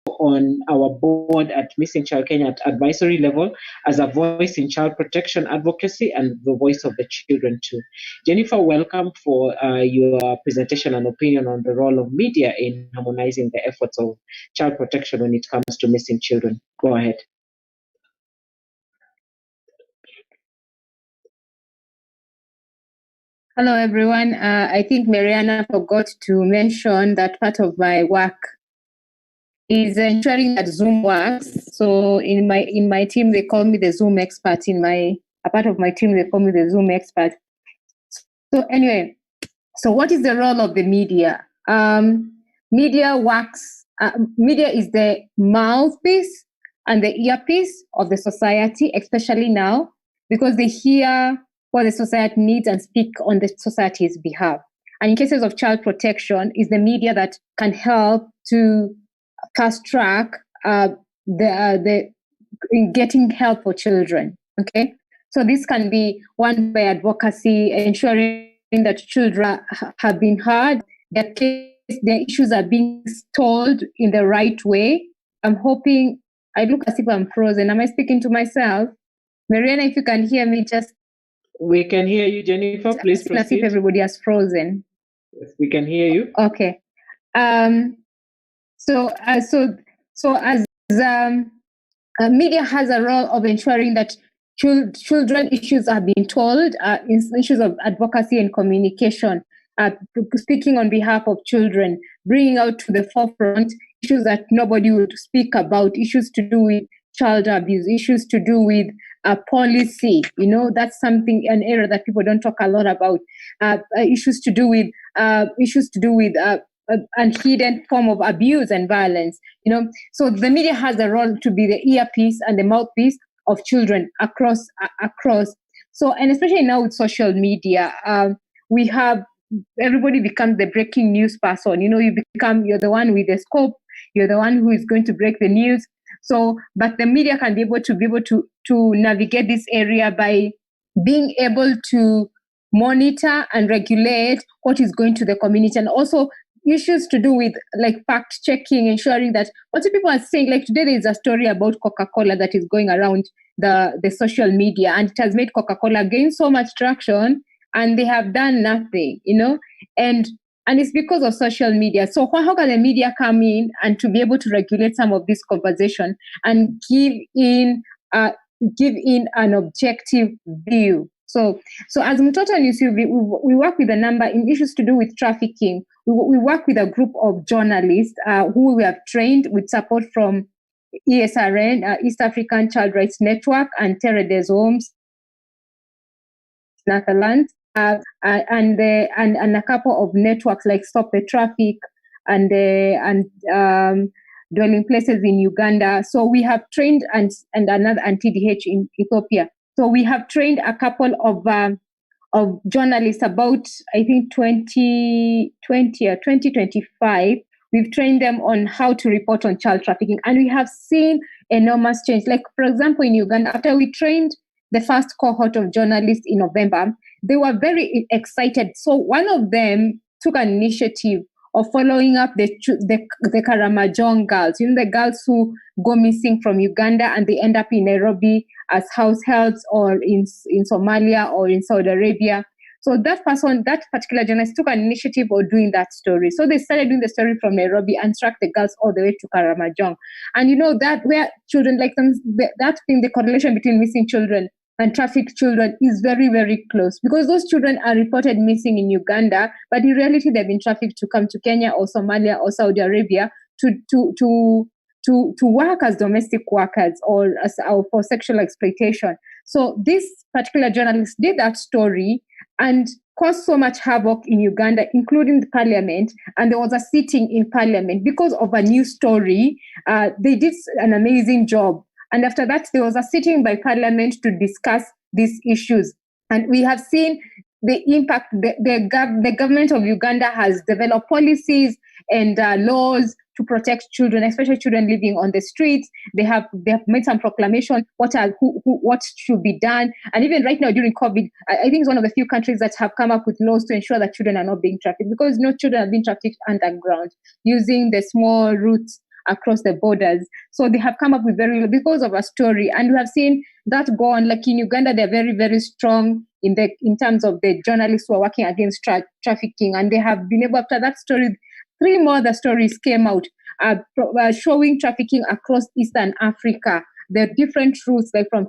on our board at Missing Child Kenya at advisory level as a voice in child protection advocacy and the voice of the children too. Jennifer, welcome for your presentation and opinion on the role of media in harmonizing the efforts of child protection when it comes to missing children. Go ahead. Hello, everyone. I think Mariana forgot to mention that part of my work is ensuring that Zoom works. So in my team, they call me the Zoom expert. A part of my team, they call me the Zoom expert. So anyway, so what is the role of the media? Media works. Media is the mouthpiece and the earpiece of the society, especially now, because they hear what the society needs and speak on the society's behalf. And in cases of child protection, is the media that can help to fast track in getting help for children. Okay, so this can be one by advocacy, ensuring that children have been heard, that their issues are being told in the right way. I'm hoping. I look as if I'm frozen. Am I speaking to myself? Mariana, if you can hear me, just. We can hear you, Jennifer. Please proceed. As if everybody has frozen. Yes, we can hear you. Okay. So as media has a role of ensuring that children issues are being told, issues of advocacy and communication, speaking on behalf of children, bringing out to the forefront issues that nobody would speak about, issues to do with child abuse, issues to do with policy. That's something, an area that people don't talk a lot about. Issues to do with unhidden form of abuse and violence. So the media has a role to be the earpiece and the mouthpiece of children across. So, and especially now with social media, we have everybody becomes the breaking news person. You're the one with the scope. You're the one who is going to break the news. So, but the media can be able to navigate this area by being able to monitor and regulate what is going to the community, and also issues to do with like fact checking, ensuring that what people are saying. Like today, there is a story about Coca-Cola that is going around the social media, and it has made Coca-Cola gain so much traction, and they have done nothing, and it's because of social media. So how can the media come in and to be able to regulate some of this conversation and give in an objective view? So as Mtoto and Yusuf, we work with a number in issues to do with trafficking. We work with a group of journalists who we have trained with support from ESRN, East African Child Rights Network, and Terre des Hommes, Netherlands. And a couple of networks like Stop the Traffic and Dwelling Places in Uganda. So we have trained and another TDH in Ethiopia. So we have trained a couple of journalists about, I think 2020 or 2025. We've trained them on how to report on child trafficking, and we have seen enormous change. Like, for example, in Uganda, after we trained the first cohort of journalists in November, they were very excited. So one of them took an initiative of following up the Karamajong girls, the girls who go missing from Uganda and they end up in Nairobi as house helps, or in Somalia or in Saudi Arabia. So that particular journalist took an initiative of doing that story. So they started doing the story from Nairobi and tracked the girls all the way to Karamajong. And that where children like them, that thing, the correlation between missing children and trafficked children is very, very close, because those children are reported missing in Uganda, but in reality they've been trafficked to come to Kenya or Somalia or Saudi Arabia to work as domestic workers or for sexual exploitation. So this particular journalist did that story and caused so much havoc in Uganda, including the parliament. And there was a sitting in parliament because of a new story. They did an amazing job. And after that, there was a sitting by parliament to discuss these issues. And we have seen the impact. The government of Uganda has developed policies and laws to protect children, especially children living on the streets. They have made some proclamation what should be done. And even right now during COVID, I think it's one of the few countries that have come up with laws to ensure that children are not being trafficked, because children are being trafficked underground using the small routes across the borders. So they have come up with because of a story, and we have seen that go on. Like in Uganda, they're very, very strong in terms of the journalists who are working against trafficking, and they have been able, after that story, 3 more other stories came out showing trafficking across Eastern Africa. There are different routes, like from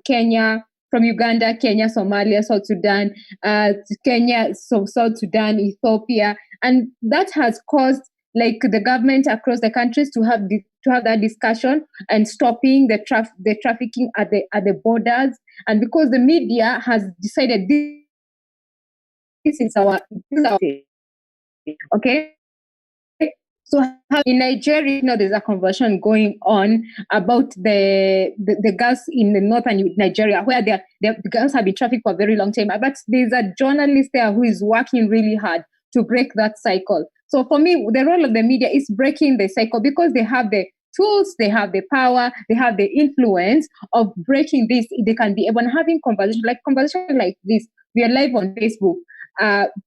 Uganda, Kenya, Somalia, South Sudan, Kenya, South Sudan, Ethiopia, and that has caused like the government across the countries to have that discussion and stopping the trafficking at the borders. And because the media has decided this is our okay. So in Nigeria, there's a conversation going on about the girls in the northern Nigeria, where the girls have been trafficked for a very long time. But there's a journalist there who is working really hard to break that cycle. So for me, the role of the media is breaking the cycle, because they have the tools, they have the power, they have the influence of breaking this. They can be able to having conversation like this. We are live on Facebook.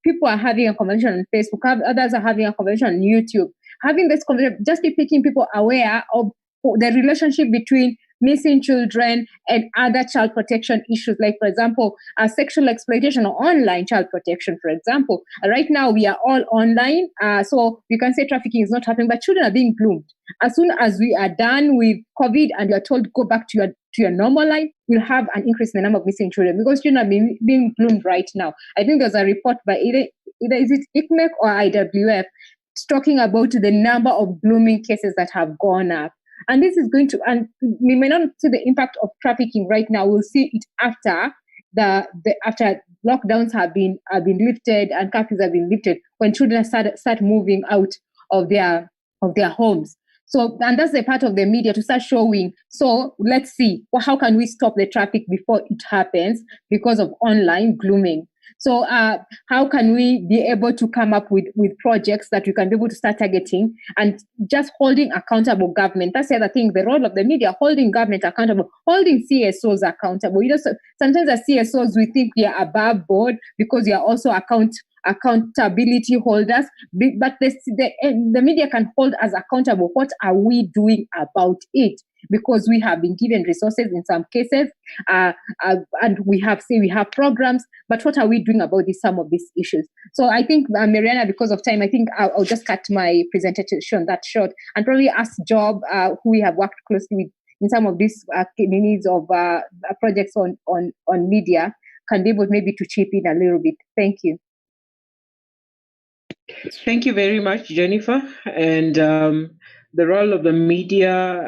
People are having a conversation on Facebook. Others are having a conversation on YouTube. Having this conversation, just making people aware of the relationship between missing children and other child protection issues, like, for example, sexual exploitation or online child protection, for example. Right now, we are all online, so we can say trafficking is not happening, but children are being groomed. As soon as we are done with COVID and you are told go back to your normal life, we'll have an increase in the number of missing children, because children are being groomed right now. I think there's a report by either is it ICMEC or IWF talking about the number of grooming cases that have gone up. And this is going to, and we may not see the impact of trafficking right now. We'll see it after after lockdowns have been lifted and curfews have been lifted, when children start moving out of their homes. So, and that's the part of the media to start showing. So let's see, how can we stop the traffic before it happens because of online grooming? So how can we be able to come up with projects that we can be able to start targeting and just holding accountable government? That's the other thing, the role of the media, holding government accountable, holding CSOs accountable. Sometimes as CSOs, we think we are above board because we are also accountability holders, but the media can hold us accountable. What are we doing about it? Because we have been given resources in some cases, and we have programs, but what are we doing about some of these issues? So I think, Mariana, because of time, I think I'll just cut my presentation that short and probably ask Job, who we have worked closely with in some of these needs of projects on media, can be able maybe to chip in a little bit. Thank you. Thank you very much, Jennifer. And the role of the media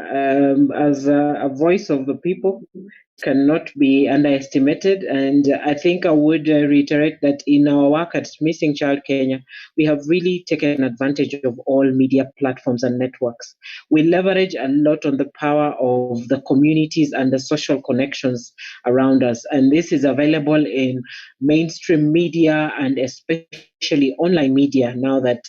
as a voice of the people cannot be underestimated. And I think I would reiterate that in our work at Missing Child Kenya, we have really taken advantage of all media platforms and networks. We leverage a lot on the power of the communities and the social connections around us. And this is available in mainstream media and especially online media, now that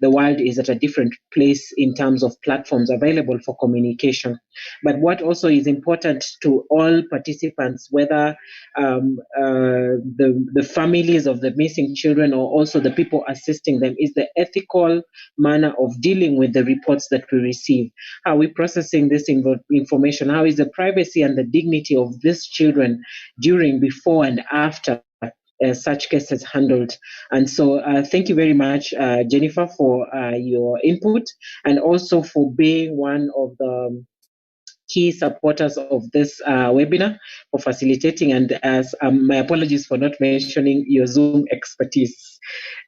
the world is at a different place in terms of platforms available for communication. But what also is important to all participants, whether the families of the missing children or also the people assisting them, is the ethical manner of dealing with the reports that we receive. How are we processing this information? How is the privacy and the dignity of these children during, before, and after such cases handled? And so thank you very much, Jennifer, for your input, and also for being one of the key supporters of this webinar, for facilitating, and as my apologies for not mentioning your Zoom expertise.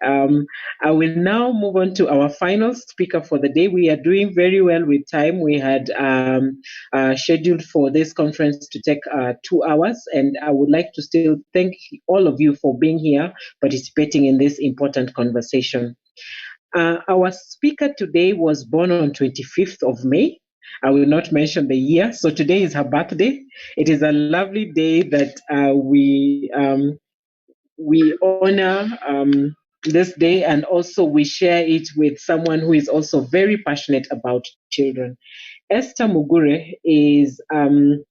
I will now move on to our final speaker for the day. We are doing very well with time. We had scheduled for this conference to take 2 hours, and I would like to still thank all of you for being here, participating in this important conversation. Our speaker today was born on 25th of May. I will not mention the year. So today is her birthday. It is a lovely day that we honor this day, and also we share it with someone who is also very passionate about children. Esther Mugure is the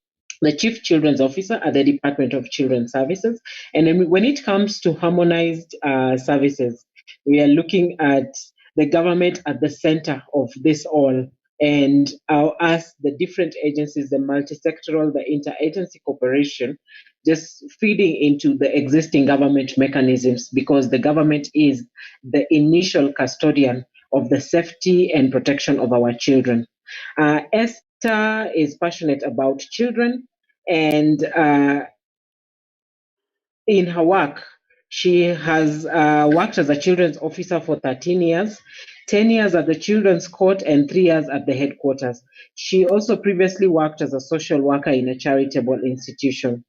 Chief Children's Officer at the Department of Children's Services. And when it comes to harmonized services, we are looking at the government at the center of this all. And I'll ask the different agencies, the multi-sectoral, the interagency cooperation, just feeding into the existing government mechanisms, because the government is the initial custodian of the safety and protection of our children. Esther is passionate about children, and in her work, she has worked as a children's officer for 13 years, 10 years at the Children's Court, and 3 years at the headquarters. She also previously worked as a social worker in a charitable institution.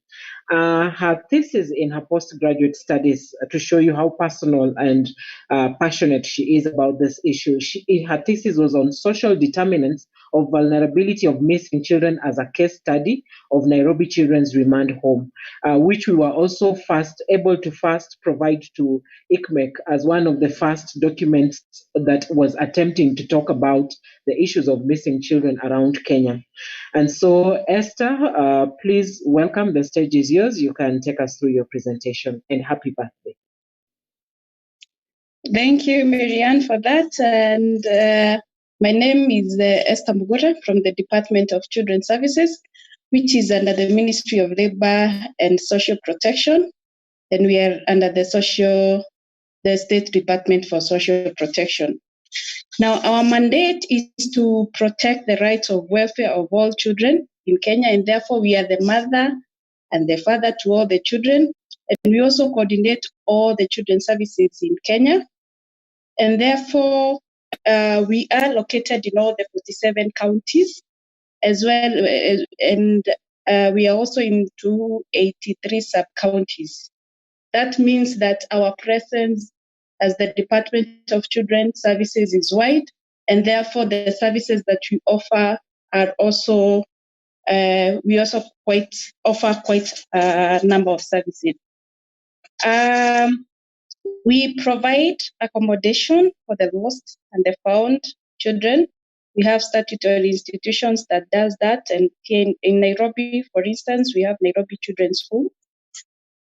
Her thesis in her postgraduate studies, to show you how personal and passionate she is about this issue, her thesis was on social determinants of vulnerability of missing children as a case study of Nairobi Children's Remand Home, which we were also able to provide to ICMEC as one of the first documents that was attempting to talk about the issues of missing children around Kenya. And so, Esther, please welcome. The stage is yours. You can take us through your presentation, and happy birthday. Thank you, Marianne, for that. And my name is Esther Mugura from the Department of Children's Services, which is under the Ministry of Labor and Social Protection. And we are under the State Department for Social Protection. Now, our mandate is to protect the rights of welfare of all children in Kenya, and therefore we are the mother and the father to all the children. And we also coordinate all the children's services in Kenya. And therefore, we are located in all the 47 counties as well, and we are also in 283 sub-counties. That means that our presence as the Department of Children's Services is wide, and therefore the services that we offer are also, we also offer quite a number of services. We provide accommodation for the lost and the found children. We have statutory institutions that does that, and in Nairobi, for instance, we have Nairobi Children's School.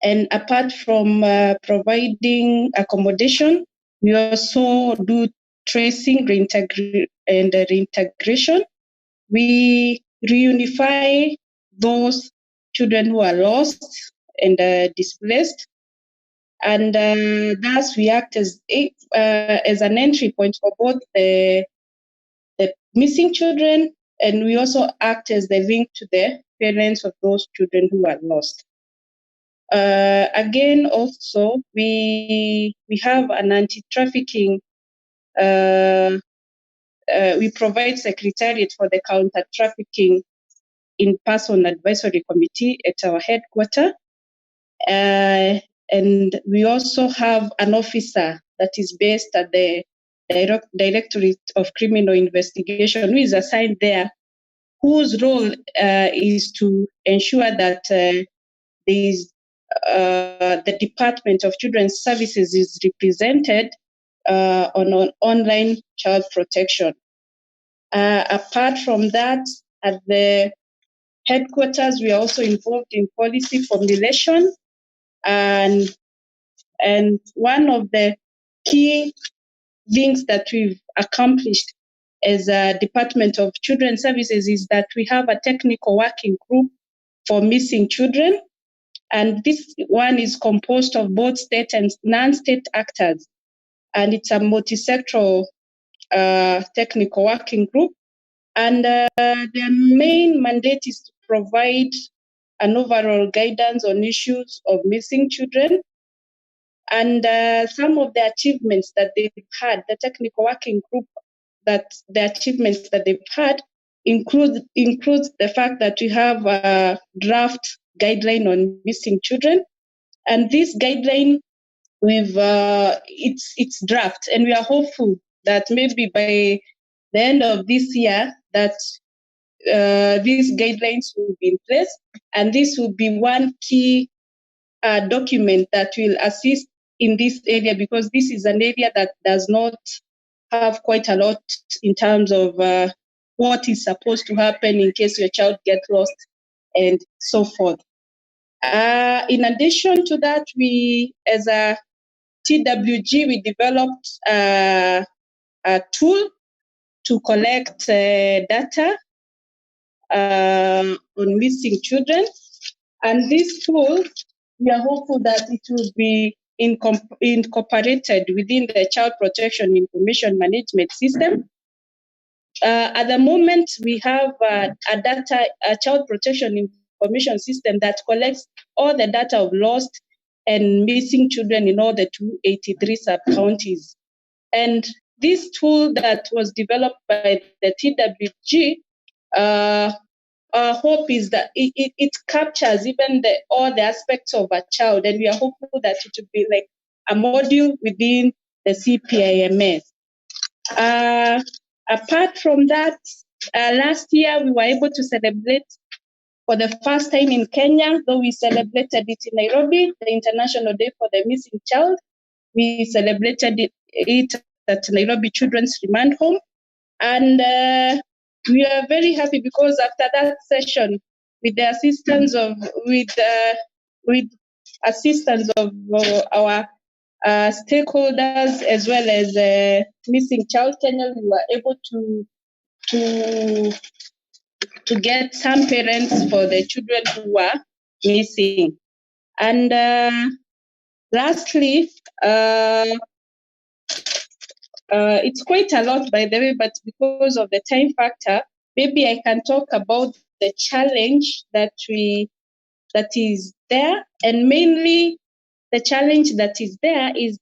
And apart from providing accommodation, we also do tracing and reintegration. We reunify those children who are lost and displaced, and thus we act as an entry point for both the missing children, and we also act as the link to the parents of those children who are lost. Again, also, we have an anti-trafficking, we provide secretariat for the counter-trafficking in-person advisory committee at our headquarters. And we also have an officer that is based at the Directorate of Criminal Investigation, who is assigned there, whose role is to ensure that the Department of Children's Services is represented on online child protection. Apart from that, at the headquarters, we are also involved in policy formulation, and one of the key things that we've accomplished as a Department of Children's Services is that we have a technical working group for missing children. And this one is composed of both state and non-state actors. And it's a multi-sectoral technical working group. And their main mandate is to provide an overall guidance on issues of missing children. And some of the achievements that they've had, the technical working group, that the achievements that they've had includes the fact that we have a draft guideline on missing children, and this guideline it's draft, and we are hopeful that maybe by the end of this year that these guidelines will be in place, and this will be one key document that will assist in this area, because this is an area that does not have quite a lot in terms of what is supposed to happen in case your child gets lost and so forth. In addition to that, we, as a TWG, we developed a tool to collect data on missing children. And this tool, we are hopeful that it will be incorporated within the Child Protection Information Management System. At the moment, we have a child protection information system that collects all the data of lost and missing children in all the 283 sub-counties. And this tool that was developed by the TWG, our hope is that it captures even all the aspects of a child, and we are hopeful that it will be like a module within the CPIMS. Apart from that, last year we were able to celebrate for the first time in Kenya, though we celebrated it in Nairobi, the International Day for the Missing Child. We celebrated it at Nairobi Children's Remand Home. And we are very happy because after that session, with the assistance of our stakeholders as well as Missing Child Kenya, we were able to get some parents for the children who were missing. And lastly, it's quite a lot, by the way, but because of the time factor, maybe I can talk about the challenge that is there, and mainly the challenge that is there is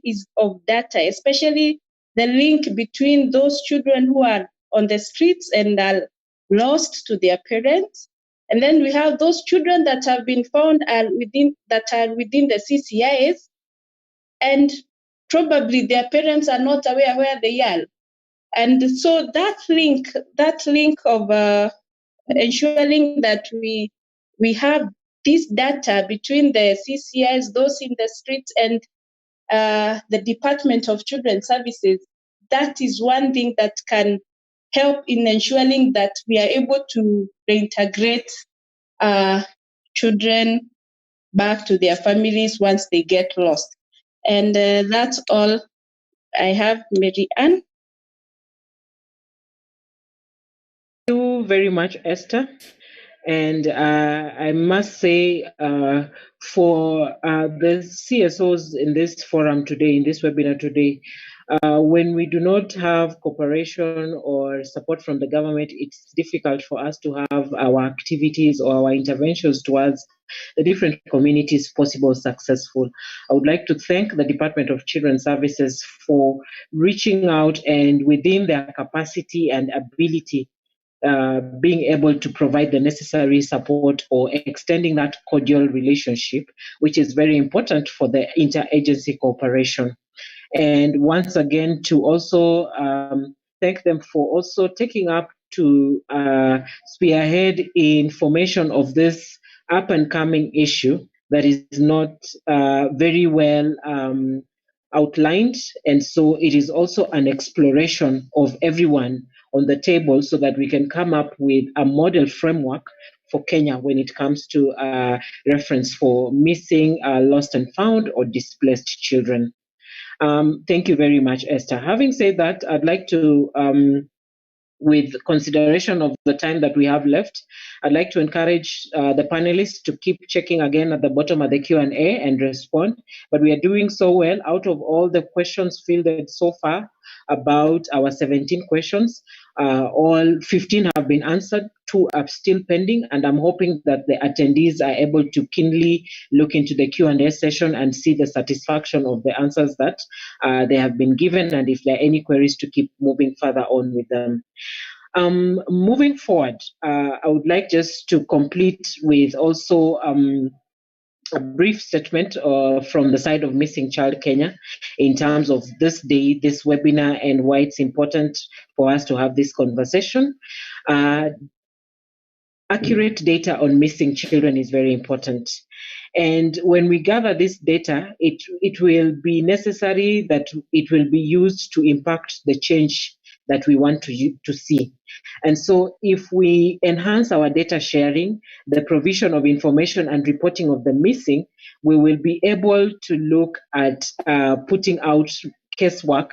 is of data, especially the link between those children who are on the streets and are lost to their parents, and then we have those children that have been found within the CCIs, and probably their parents are not aware where they are. And so that link of ensuring that we have this data between the CCIs, those in the streets, and the Department of Children's Services, that is one thing that can help in ensuring that we are able to reintegrate children back to their families once they get lost. And that's all I have, Mary Ann. Thank you very much, Esther. And I must say, for the CSOs in this forum today, in this webinar today, when we do not have cooperation or support from the government, it's difficult for us to have our activities or our interventions towards the different communities possible successful. I would like to thank the Department of Children's Services for reaching out and within their capacity and ability, being able to provide the necessary support or extending that cordial relationship, which is very important for the interagency cooperation. And once again, to also thank them for also taking up to spearhead information of this up and coming issue that is not very well outlined. And so it is also an exploration of everyone on the table so that we can come up with a model framework for Kenya when it comes to reference for missing, lost and found, or displaced children. Thank you very much, Esther. Having said that, I'd like to, with consideration of the time that we have left, I'd like to encourage the panelists to keep checking again at the bottom of the Q&A and respond. But we are doing so well. Out of all the questions fielded so far, about our 17 questions, all 15 have been answered, 2 are still pending, and I'm hoping that the attendees are able to keenly look into the Q&A session and see the satisfaction of the answers that they have been given, and if there are any queries, to keep moving further on with them. Moving forward, I would like just to complete with also a brief statement from the side of Missing Child Kenya in terms of this day, this webinar, and why it's important for us to have this conversation. Accurate data on missing children is very important. And when we gather this data, it will be necessary that it will be used to impact the change that we want to see. And so if we enhance our data sharing, the provision of information and reporting of the missing, we will be able to look at putting out casework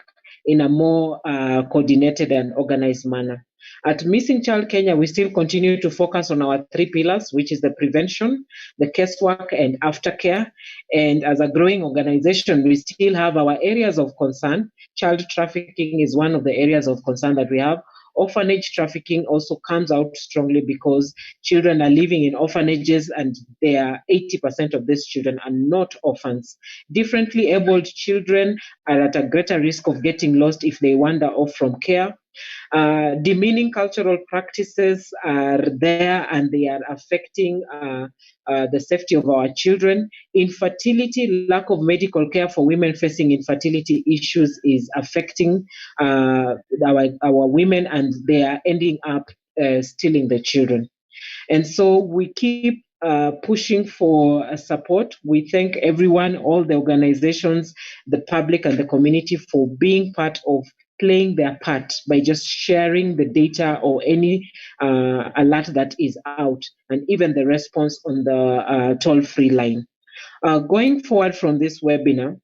in a more coordinated and organized manner. At Missing Child Kenya, we still continue to focus on our 3 pillars, which is the prevention, the casework, and aftercare. And as a growing organization, we still have our areas of concern. Child trafficking is one of the areas of concern that we have. Orphanage trafficking also comes out strongly because children are living in orphanages, and 80% of these children are not orphans. Differently abled children are at a greater risk of getting lost if they wander off from care. Demeaning cultural practices are there, and they are affecting the safety of our children. Infertility, lack of medical care for women facing infertility issues is affecting our women, and they are ending up stealing the children. And so we keep pushing for support. We thank everyone, all the organizations, the public, and the community for being part of playing their part by just sharing the data or any alert that is out, and even the response on the toll-free line. Going forward from this webinar,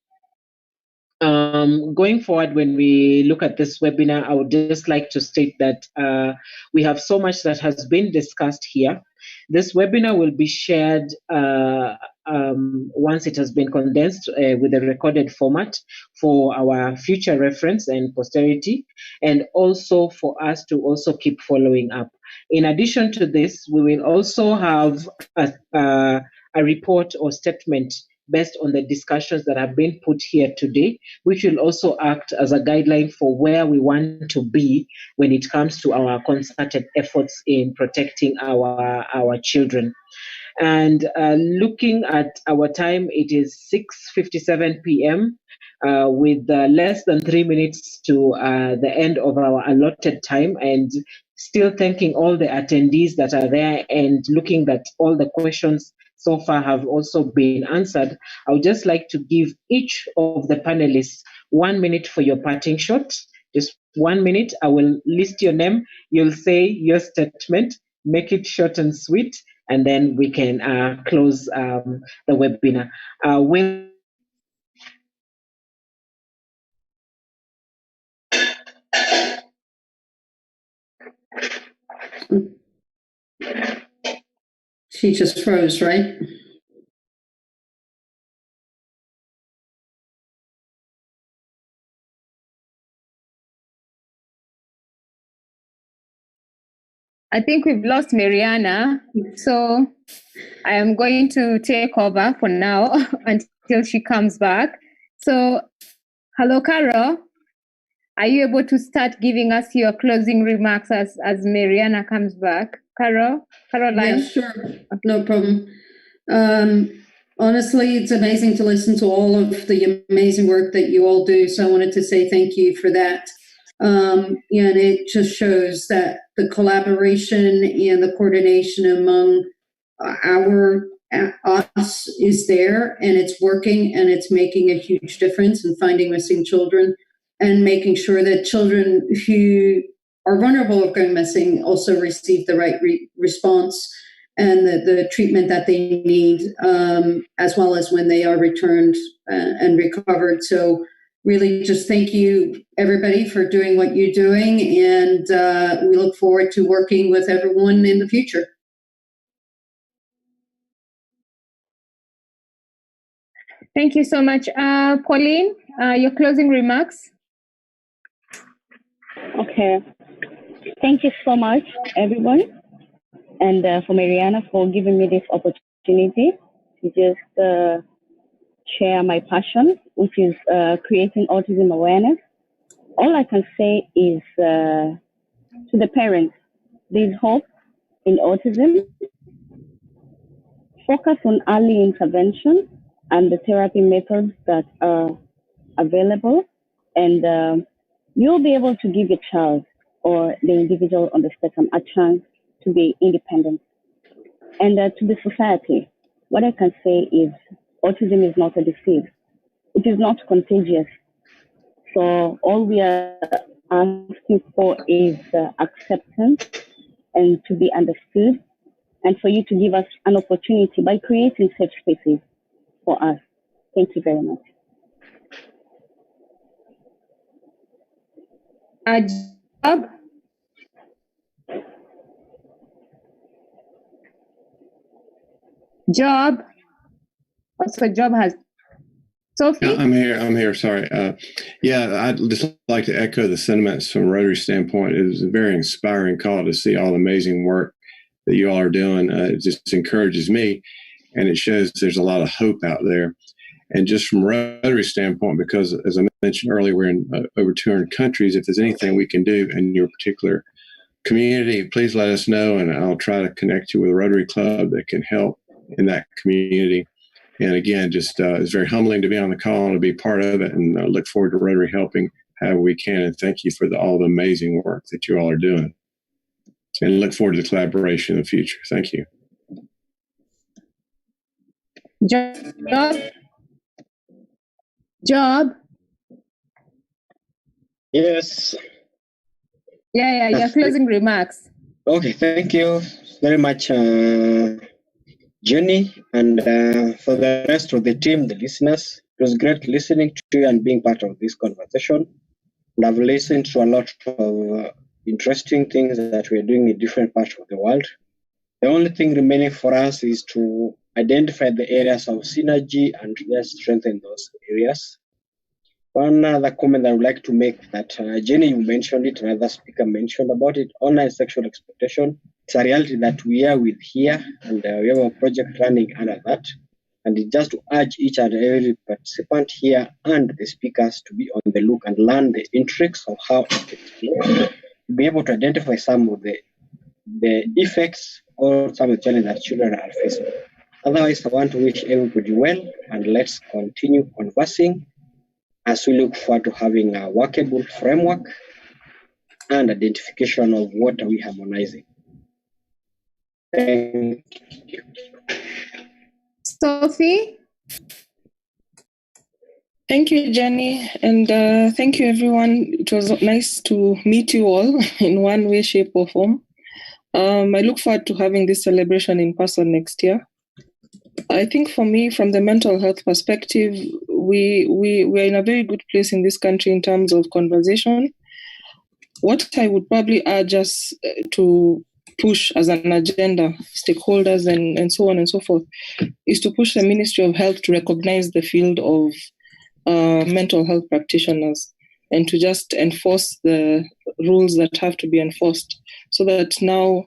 when we look at this webinar, I would just like to state that we have so much that has been discussed here. This webinar will be shared once it has been condensed with a recorded format for our future reference and posterity, and also for us to also keep following up. In addition to this, we will also have a report or statement based on the discussions that have been put here today, which will also act as a guideline for where we want to be when it comes to our concerted efforts in protecting our children. And looking at our time, it is 6:57 p.m. With less than 3 minutes to the end of our allotted time, and still thanking all the attendees that are there, and looking that all the questions so far have also been answered. I would just like to give each of the panelists 1 minute for your parting shot. Just 1 minute. I will list your name. You'll say your statement. Make it short and sweet, and then we can close the webinar. She just froze, right? I think we've lost Mariana, so I am going to take over for now until she comes back. So, hello, Carol. Are you able to start giving us your closing remarks as Mariana comes back? Caroline? Yeah, sure. No problem. Honestly, it's amazing to listen to all of the amazing work that you all do. So I wanted to say thank you for that. And it just shows that the collaboration and the coordination among us is there, and it's working, and it's making a huge difference in finding missing children and making sure that children who are vulnerable of going missing also receive the right response and the treatment that they need, as well as when they are returned and recovered. So really just thank you, everybody, for doing what you're doing, and we look forward to working with everyone in the future. Thank you so much. Pauline, your closing remarks? Okay. Thank you so much, everyone, and for Mariana for giving me this opportunity to just share my passion, which is creating autism awareness. All I can say is to the parents, there's hope in autism. Focus on early intervention and the therapy methods that are available, and you'll be able to give your child or the individual on the spectrum a chance to be independent. And to the society, what I can say is autism is not a disease. It is not contagious. So all we are asking for is acceptance and to be understood, and for you to give us an opportunity by creating safe spaces for us. Thank you very much. Job? Job? Also, Job has. Sophie? I'm here. Sorry. I'd just like to echo the sentiments from Rotary standpoint. It was a very inspiring call to see all the amazing work that you all are doing. It just encourages me, and it shows there's a lot of hope out there. And just from Rotary standpoint, because as I mentioned earlier, we're in over 200 countries. If there's anything we can do in your particular community, please let us know, and I'll try to connect you with a Rotary Club that can help in that community. And again, just it's very humbling to be on the call and to be part of it, and I look forward to Rotary helping however we can. And thank you for all the amazing work that you all are doing. And look forward to the collaboration in the future. Thank you. Job? Yes. Yeah, your closing remarks. Okay, thank you very much, Jenny, and for the rest of the team, the listeners. It was great listening to you and being part of this conversation. And I've listened to a lot of interesting things that we're doing in different parts of the world. The only thing remaining for us is to identify the areas of synergy and just strengthen those areas. One other comment I would like to make that Jenny, you mentioned it, another speaker mentioned about it, online sexual exploitation. It's a reality that we are with here, and we have a project running under that. And it's just to urge each and every participant here and the speakers to be on the look and learn the intrigues of how it is, to be able to identify some of the effects or some of the challenges that children are facing. Otherwise, I want to wish everybody well, and let's continue conversing as we look forward to having a workable framework and identification of what are we harmonizing. Thank you. Sophie? Thank you, Jenny, and thank you, everyone. It was nice to meet you all in one way, shape, or form. I look forward to having this celebration in person next year. I think for me, from the mental health perspective, we're in a very good place in this country in terms of conversation. What I would probably urge us to push as an agenda, stakeholders and so on and so forth, is to push the Ministry of Health to recognize the field of mental health practitioners and to just enforce the rules that have to be enforced so that now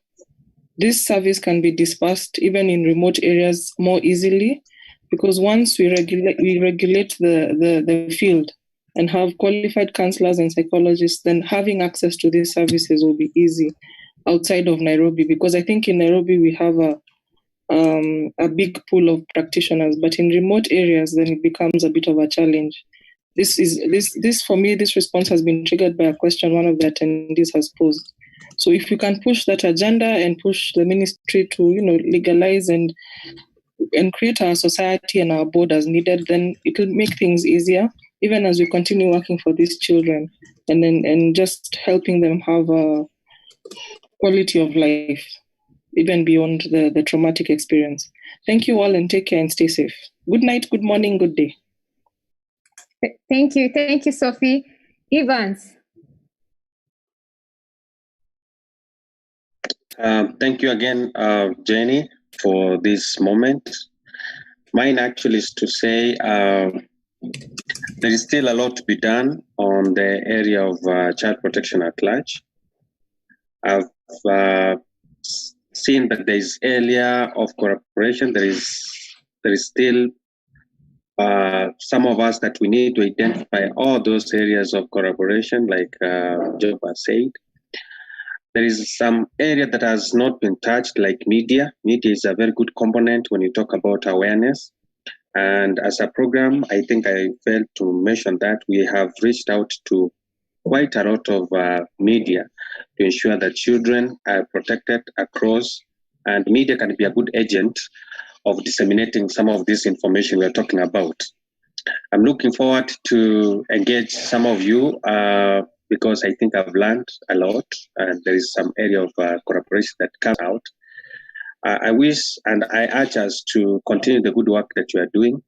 this service can be dispersed even in remote areas more easily, because once we regulate the field and have qualified counselors and psychologists, then having access to these services will be easy outside of Nairobi, because I think in Nairobi we have a big pool of practitioners, but in remote areas then it becomes a bit of a challenge. This for me, this response has been triggered by a question one of the attendees has posed. So if you can push that agenda and push the ministry to legalize and create our society and our board as needed, then it will make things easier, even as we continue working for these children and just helping them have a quality of life, even beyond the traumatic experience. Thank you all, and take care and stay safe. Good night, good morning, good day. Thank you, Sophie. Evans. Thank you again, Jenny, for this moment. Mine actually is to say there is still a lot to be done on the area of child protection at large. I've seen that there is area of cooperation. There is still some of us that we need to identify all those areas of collaboration, like Job has said. There is some area that has not been touched, like media. Media is a very good component when you talk about awareness. And as a program, I think I failed to mention that we have reached out to quite a lot of media to ensure that children are protected across, and media can be a good agent of disseminating some of this information we're talking about. I'm looking forward to engage some of you because I think I've learned a lot, and there is some area of cooperation that comes out. I wish and I urge us to continue the good work that you are doing.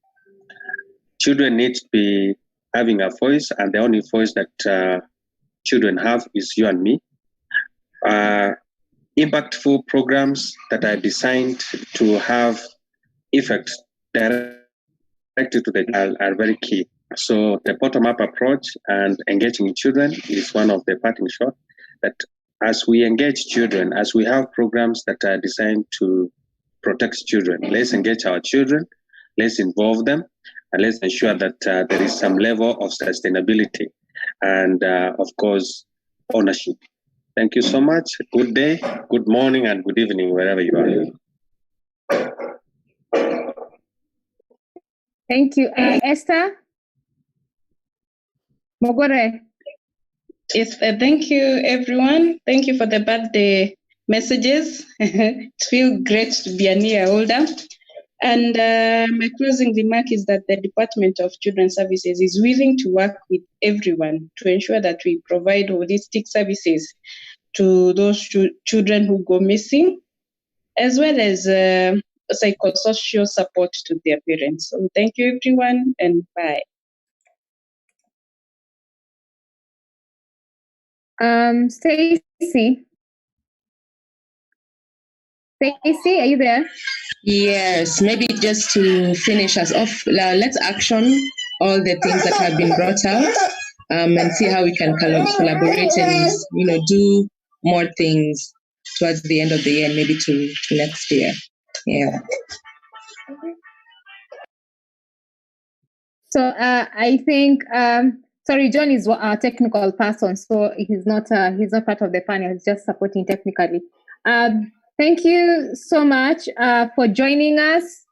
Children need to be having a voice, and the only voice that children have is you and me. Impactful programs that are designed to have effect directed to the child are very key. So the bottom-up approach and engaging children is one of the parting shot. That as we engage children, as we have programs that are designed to protect children, let's engage our children, let's involve them, and let's ensure that there is some level of sustainability and, of course, ownership. Thank you so much. Good day, good morning, and good evening, wherever you are. Thank you. Esther Mogore. Yes, thank you, everyone. Thank you for the birthday messages. It feels great to be a year older. And my closing remark is that the Department of Children's Services is willing to work with everyone to ensure that we provide holistic services to those children who go missing, as well as psychosocial support to their parents. So thank you, everyone, and bye. Stacy, are you there? Yes, maybe just to finish us off, let's action all the things that have been brought out and see how we can collaborate and do more things towards the end of the year, maybe to next year. Yeah. So I think sorry, John is our technical person, so he's not part of the panel. He's just supporting technically. Thank you so much for joining us.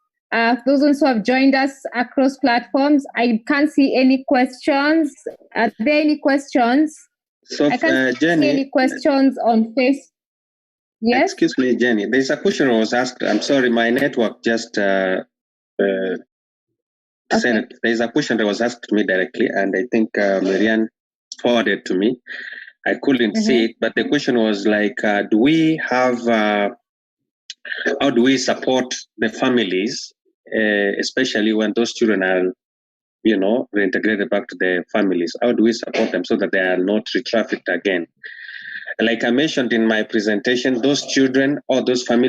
Those ones who have joined us across platforms, I can't see any questions. Are there any questions? So, I can't Jenny, see any questions on Facebook. Yes? Excuse me, Jenny. There's a question I was asked. I'm sorry, my network just said it. There's a question that was asked to me directly, and I think Marianne forwarded to me. I couldn't see it, but the question was like, do we have, how do we support the families, especially when those children are, reintegrated back to their families? How do we support them so that they are not re-trafficked again? Like I mentioned in my presentation, those children or those families